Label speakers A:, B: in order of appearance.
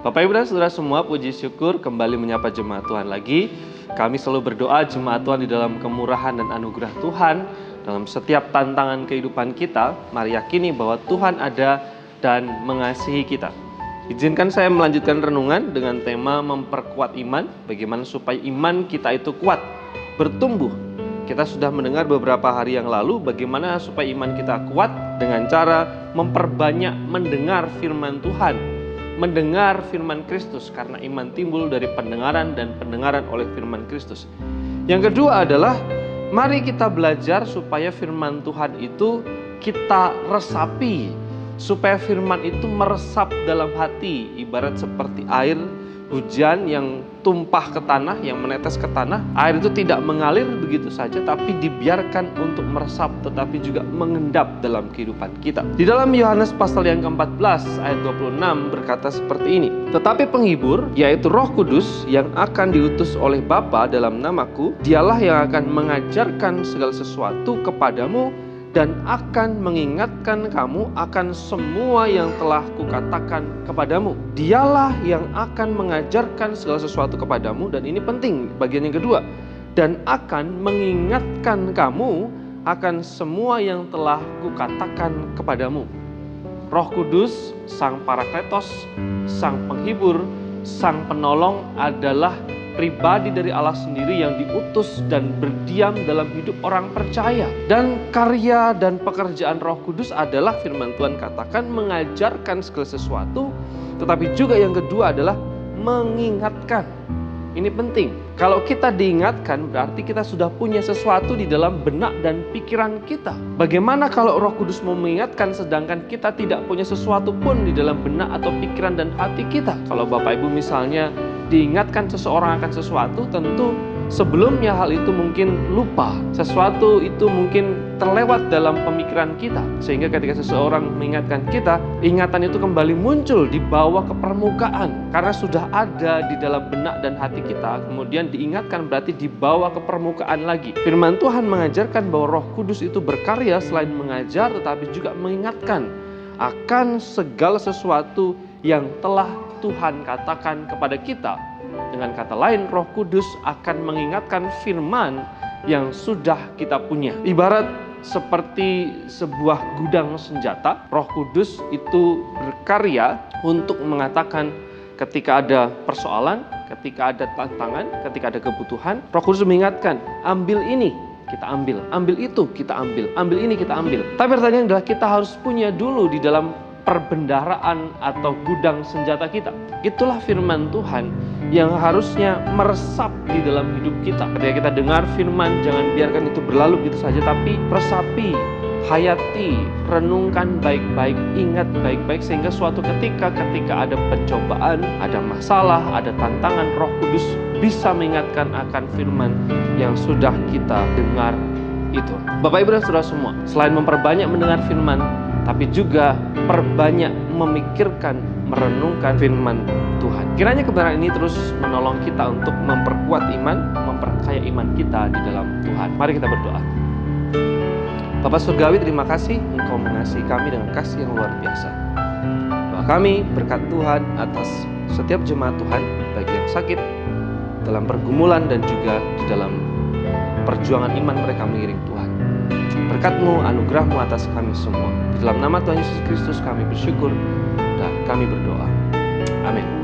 A: Bapak Ibu dan Saudara semua, puji syukur kembali menyapa jemaat Tuhan lagi. Kami selalu berdoa jemaat Tuhan di dalam kemurahan dan anugerah Tuhan. Dalam setiap tantangan kehidupan kita, mari yakini bahwa Tuhan ada dan mengasihi kita. Izinkan saya melanjutkan renungan dengan tema memperkuat iman. Bagaimana supaya iman kita itu kuat, bertumbuh. Kita sudah mendengar beberapa hari yang lalu bagaimana supaya iman kita kuat dengan cara memperbanyak mendengar firman Tuhan, mendengar firman Kristus, karena iman timbul dari pendengaran dan pendengaran oleh firman Kristus. Yang kedua adalah mari kita belajar supaya firman Tuhan itu kita resapi, supaya firman itu meresap dalam hati, ibarat seperti air hujan yang tumpah ke tanah, yang menetes ke tanah. Air itu tidak mengalir begitu saja, tapi dibiarkan untuk meresap, tetapi juga mengendap dalam kehidupan kita. Di dalam Yohanes pasal yang ke-14 ayat 26 berkata seperti ini, tetapi penghibur, yaitu Roh Kudus yang akan diutus oleh Bapa dalam namaku, dialah yang akan mengajarkan segala sesuatu kepadamu dan akan mengingatkan kamu akan semua yang telah kukatakan kepadamu. Dialah yang akan mengajarkan segala sesuatu kepadamu, dan ini penting bagian yang kedua, dan akan mengingatkan kamu akan semua yang telah kukatakan kepadamu. Roh Kudus, Sang Parakletos, Sang Penghibur, Sang Penolong adalah pribadi dari Allah sendiri yang diutus dan berdiam dalam hidup orang percaya. Dan karya dan pekerjaan Roh Kudus adalah firman Tuhan katakan mengajarkan segala sesuatu, tetapi juga yang kedua adalah mengingatkan. Ini penting. Kalau kita diingatkan berarti kita sudah punya sesuatu di dalam benak dan pikiran kita. Bagaimana kalau Roh Kudus mau mengingatkan sedangkan kita tidak punya sesuatu pun di dalam benak atau pikiran dan hati kita? Kalau Bapak Ibu misalnya diingatkan seseorang akan sesuatu, tentu sebelumnya hal itu mungkin lupa. Sesuatu itu mungkin terlewat dalam pemikiran kita. Sehingga ketika seseorang mengingatkan kita, ingatan itu kembali muncul, dibawa ke permukaan. Karena sudah ada di dalam benak dan hati kita, kemudian diingatkan berarti dibawa ke permukaan lagi. Firman Tuhan mengajarkan bahwa Roh Kudus itu berkarya selain mengajar, tetapi juga mengingatkan akan segala sesuatu yang telah Tuhan katakan kepada kita. Dengan kata lain, Roh Kudus akan mengingatkan firman yang sudah kita punya. Ibarat seperti sebuah gudang senjata, Roh Kudus itu berkarya untuk mengatakan ketika ada persoalan, ketika ada tantangan, ketika ada kebutuhan, Roh Kudus mengingatkan, ambil ini, kita ambil, ambil itu, kita ambil ini, kita ambil. Tapi pertanyaan adalah kita harus punya dulu di dalam perbendaharaan atau gudang senjata kita. Itulah firman Tuhan yang harusnya meresap di dalam hidup kita. Ketika kita dengar firman, jangan biarkan itu berlalu gitu saja, tapi resapi, hayati, renungkan baik-baik, ingat baik-baik, sehingga suatu ketika ada pencobaan, ada masalah, ada tantangan, Roh Kudus bisa mengingatkan akan firman yang sudah kita dengar itu. Bapak Ibu dan Saudara semua, selain memperbanyak mendengar firman, tapi juga perbanyak memikirkan, merenungkan firman Tuhan. Kiranya kebenaran ini terus menolong kita untuk memperkuat iman, memperkaya iman kita di dalam Tuhan. Mari kita berdoa. Bapa Surgawi, terima kasih Engkau mengasihi kami dengan kasih yang luar biasa. Doa kami berkat Tuhan atas setiap jemaat Tuhan, bagi yang sakit, dalam pergumulan dan juga di dalam perjuangan iman mereka mengiring Tuhan. Berkat-Mu, anugerah-Mu atas kami semua. Di dalam nama Tuhan Yesus Kristus kami bersyukur dan kami berdoa. Amin.